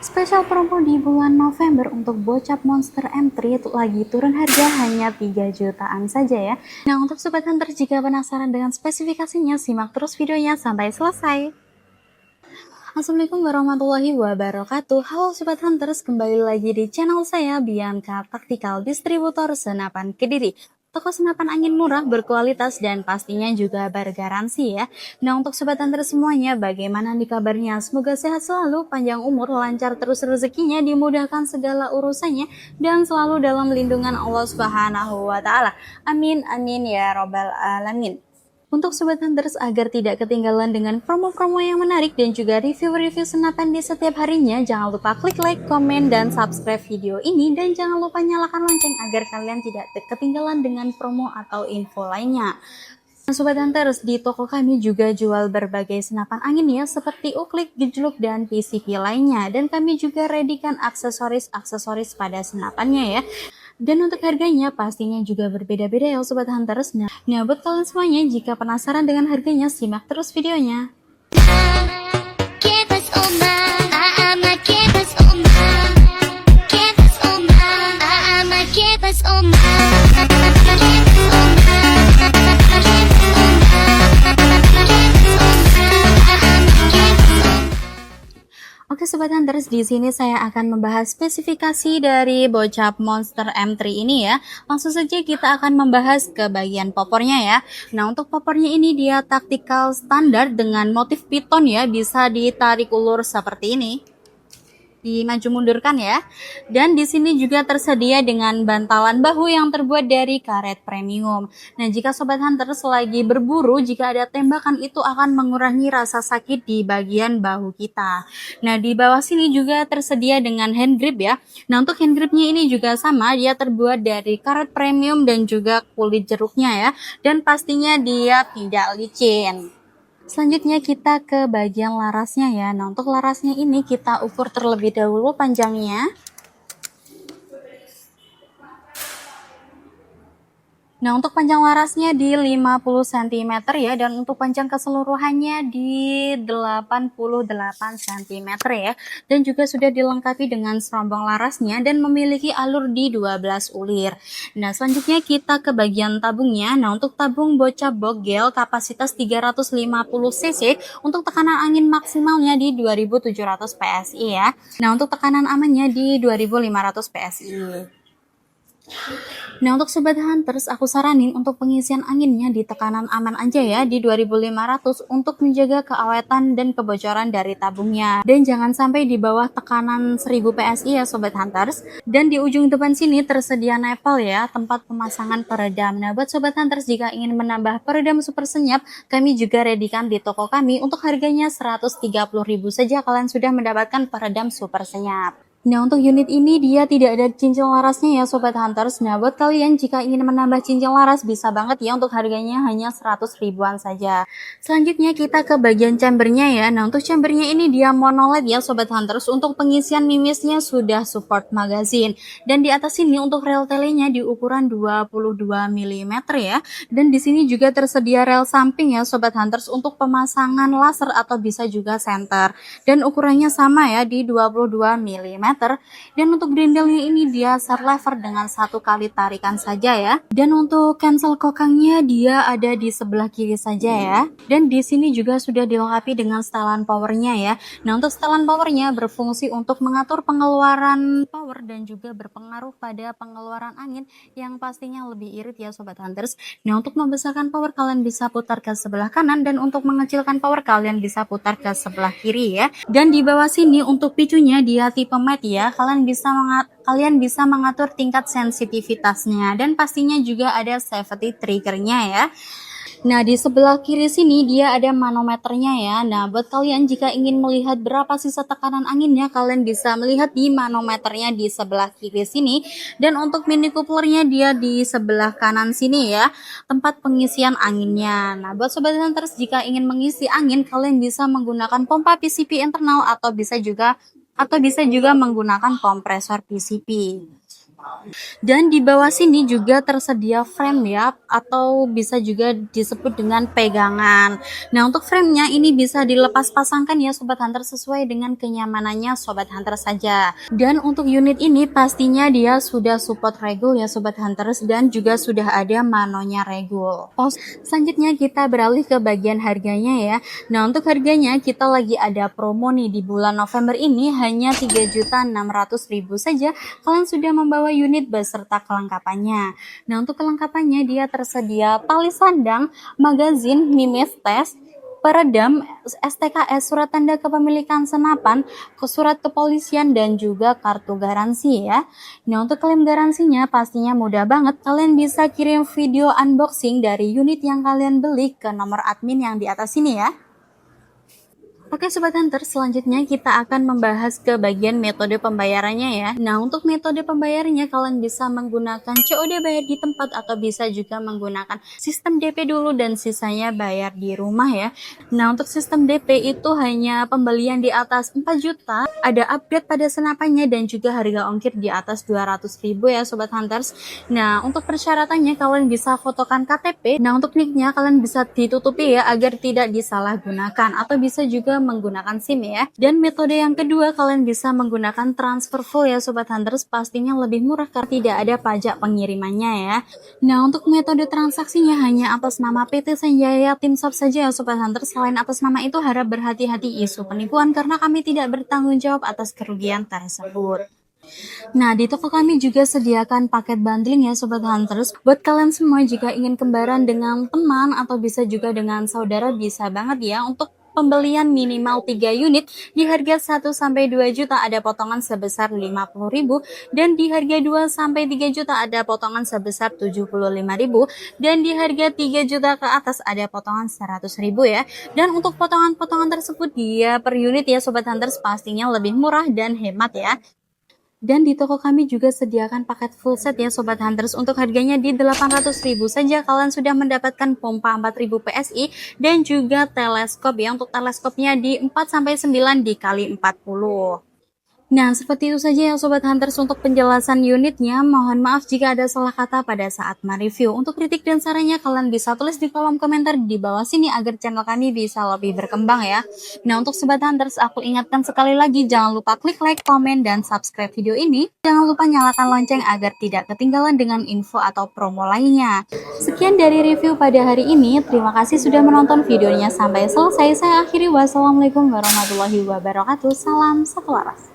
Spesial promo di bulan November untuk Bocap Monster M3 itu lagi turun harga hanya 3 jutaan saja ya. Nah, untuk Sobat Hunter jika penasaran dengan spesifikasinya, simak terus videonya sampai selesai. Assalamualaikum warahmatullahi wabarakatuh. Halo Sobat Hunters, kembali lagi di channel saya Bianca Tactical Distributor Senapan Kediri. Toko senapan angin murah, berkualitas, dan pastinya juga bergaransi ya. Nah, untuk Sobat Hunter semuanya, bagaimana nih kabarnya? Semoga sehat selalu, panjang umur, lancar terus rezekinya, dimudahkan segala urusannya, dan selalu dalam lindungan Allah Subhanahu wa Ta'ala. Amin, amin ya Robbal Alamin. Untuk Sobat Hunters agar tidak ketinggalan dengan promo-promo yang menarik dan juga review-review senapan di setiap harinya, jangan lupa klik like, komen, dan subscribe video ini, dan jangan lupa nyalakan lonceng agar kalian tidak ketinggalan dengan promo atau info lainnya. Sobat Hunters, di toko kami juga jual berbagai senapan angin ya, seperti uklik, gejluk, dan PCP lainnya. Dan kami juga readykan aksesoris pada senapannya ya. Dan untuk harganya pastinya juga berbeda-beda ya Sobat Hunters. Nah, buat kalian semuanya, jika penasaran dengan harganya, simak terus videonya. Oke Sobat Hunters, di sini saya akan membahas spesifikasi dari Bocap Monster M3 ini ya. Langsung saja kita akan membahas ke bagian popornya ya. Nah, untuk popornya ini dia tactical standar dengan motif piton ya, bisa ditarik ulur seperti ini. Dimaju mundurkan ya. Dan di sini juga tersedia dengan bantalan bahu yang terbuat dari karet premium. Nah, jika Sobat Hunters lagi berburu, jika ada tembakan itu akan mengurangi rasa sakit di bagian bahu kita. Nah, di bawah sini juga tersedia dengan hand grip ya. Nah, untuk hand gripnya ini juga sama, dia terbuat dari karet premium dan juga kulit jeruknya ya. Dan pastinya dia tidak licin. Selanjutnya kita ke bagian larasnya ya. Nah, untuk larasnya ini kita ukur terlebih dahulu panjangnya. Nah, untuk panjang larasnya di 50 cm ya, dan untuk panjang keseluruhannya di 88 cm ya. Dan juga sudah dilengkapi dengan serombong larasnya dan memiliki alur di 12 ulir. Nah, selanjutnya kita ke bagian tabungnya. Nah, untuk tabung Bocap Bogel kapasitas 350 cc untuk tekanan angin maksimalnya di 2700 PSI ya. Nah, untuk tekanan amannya di 2500 PSI. Nah, untuk Sobat Hunters, aku saranin untuk pengisian anginnya di tekanan aman aja ya, di 2500 untuk menjaga keawetan dan kebocoran dari tabungnya. Dan jangan sampai di bawah tekanan 1000 PSI ya Sobat Hunters. Dan di ujung depan sini tersedia nipple ya, tempat pemasangan peredam. Nah, buat Sobat Hunters jika ingin menambah peredam super senyap, kami juga readykan di toko kami. Untuk harganya 130.000 saja kalian sudah mendapatkan peredam super senyap. Nah, untuk unit ini dia tidak ada cincin larasnya ya Sobat Hunters. Nah, buat kalian jika ingin menambah cincin laras bisa banget ya, untuk harganya hanya 100 ribuan saja. Selanjutnya kita ke bagian chambernya ya. Nah, untuk chambernya ini dia monoled ya Sobat Hunters. Untuk pengisian mimisnya sudah support magazine. Dan di atas sini untuk rel telenya di ukuran 22 mm ya. Dan di sini juga tersedia rel samping ya Sobat Hunters untuk pemasangan laser atau bisa juga center. Dan ukurannya sama ya di 22 mm. Dan untuk grindelnya ini dia set lever dengan satu kali tarikan saja ya. Dan untuk cancel kokangnya dia ada di sebelah kiri saja ya. Dan di sini juga sudah dilengkapi dengan setelan powernya ya. Nah, untuk setelan powernya berfungsi untuk mengatur pengeluaran power dan juga berpengaruh pada pengeluaran angin yang pastinya lebih irit ya Sobat Hunters. Nah, untuk membesarkan power kalian bisa putar ke sebelah kanan, dan untuk mengecilkan power kalian bisa putar ke sebelah kiri ya. Dan di bawah sini untuk picunya dia tipe matte ya, kalian bisa mengatur tingkat sensitivitasnya, dan pastinya juga ada safety triggernya ya. Nah, di sebelah kiri sini dia ada manometernya ya. Nah, buat kalian jika ingin melihat berapa sisa tekanan anginnya, kalian bisa melihat di manometernya di sebelah kiri sini. Dan untuk mini couplernya dia di sebelah kanan sini ya, tempat pengisian anginnya. Nah, buat Sobat Hunters jika ingin mengisi angin, kalian bisa menggunakan pompa PCP internal atau bisa juga menggunakan kompresor PCP. Dan di bawah sini juga tersedia frame ya, atau bisa juga disebut dengan pegangan. Nah, untuk framenya ini bisa dilepas pasangkan ya Sobat Hunter, sesuai dengan kenyamanannya Sobat Hunter saja. Dan untuk unit ini pastinya dia sudah support regul ya Sobat Hunters, dan juga sudah ada manonya regul. Selanjutnya kita beralih ke bagian harganya ya. Nah, untuk harganya kita lagi ada promo nih di bulan November ini, hanya 3.600.000 saja kalian sudah membawa unit beserta kelengkapannya. Nah, untuk kelengkapannya dia tersedia tali sandang, magazin, mimis tes, peredam, STKS, surat tanda kepemilikan senapan, surat kepolisian, dan juga kartu garansi ya. Nah, untuk klaim garansinya pastinya mudah banget. Kalian bisa kirim video unboxing dari unit yang kalian beli ke nomor admin yang di atas sini ya. Oke Sobat Hunter, selanjutnya kita akan membahas ke bagian metode pembayarannya ya. Nah, untuk metode pembayarannya kalian bisa menggunakan COD bayar di tempat, atau bisa juga menggunakan sistem DP dulu dan sisanya bayar di rumah ya. Nah, untuk sistem DP itu hanya pembelian di atas 4 juta, ada upgrade pada senapannya, dan juga harga ongkir di atas 200.000 ya Sobat Hunters. Nah, untuk persyaratannya kalian bisa fotokan KTP. Nah, untuk nicknya kalian bisa ditutupi ya, agar tidak disalahgunakan, atau bisa juga menggunakan SIM ya. Dan metode yang kedua, kalian bisa menggunakan transfer full ya Sobat Hunters, pastinya lebih murah karena tidak ada pajak pengirimannya ya. Nah, untuk metode transaksinya hanya atas nama PT Sanjaya Timshop saja ya Sobat Hunters. Selain atas nama itu harap berhati-hati isu penipuan, karena kami tidak bertanggung jawab atas kerugian tersebut. Nah, di toko kami juga sediakan paket bundling ya Sobat Hunters. Buat kalian semua jika ingin kembaran dengan teman atau bisa juga dengan saudara, bisa banget ya. Untuk pembelian minimal 3 unit di harga 1-2 juta ada potongan sebesar 50.000, dan di harga 2-3 juta ada potongan sebesar 75.000, dan di harga 3 juta ke atas ada potongan 100.000 ya. Dan untuk potongan-potongan tersebut dia per unit ya Sobat Hunters, pastinya lebih murah dan hemat ya. Dan di toko kami juga sediakan paket full set ya Sobat Hunters. Untuk harganya di 800.000 saja kalian sudah mendapatkan pompa 4000 PSI dan juga teleskop ya. Untuk teleskopnya di 4-9 dikali 40. Nah, seperti itu saja ya Sobat Hunters untuk penjelasan unitnya. Mohon maaf jika ada salah kata pada saat mereview. Untuk kritik dan sarannya kalian bisa tulis di kolom komentar di bawah sini agar channel kami bisa lebih berkembang ya. Nah, untuk Sobat Hunters, aku ingatkan sekali lagi, jangan lupa klik like, komen, dan subscribe video ini. Jangan lupa nyalakan lonceng agar tidak ketinggalan dengan info atau promo lainnya. Sekian dari review pada hari ini. Terima kasih sudah menonton videonya sampai selesai. Saya akhiri. Wassalamualaikum warahmatullahi wabarakatuh. Salam satu waras.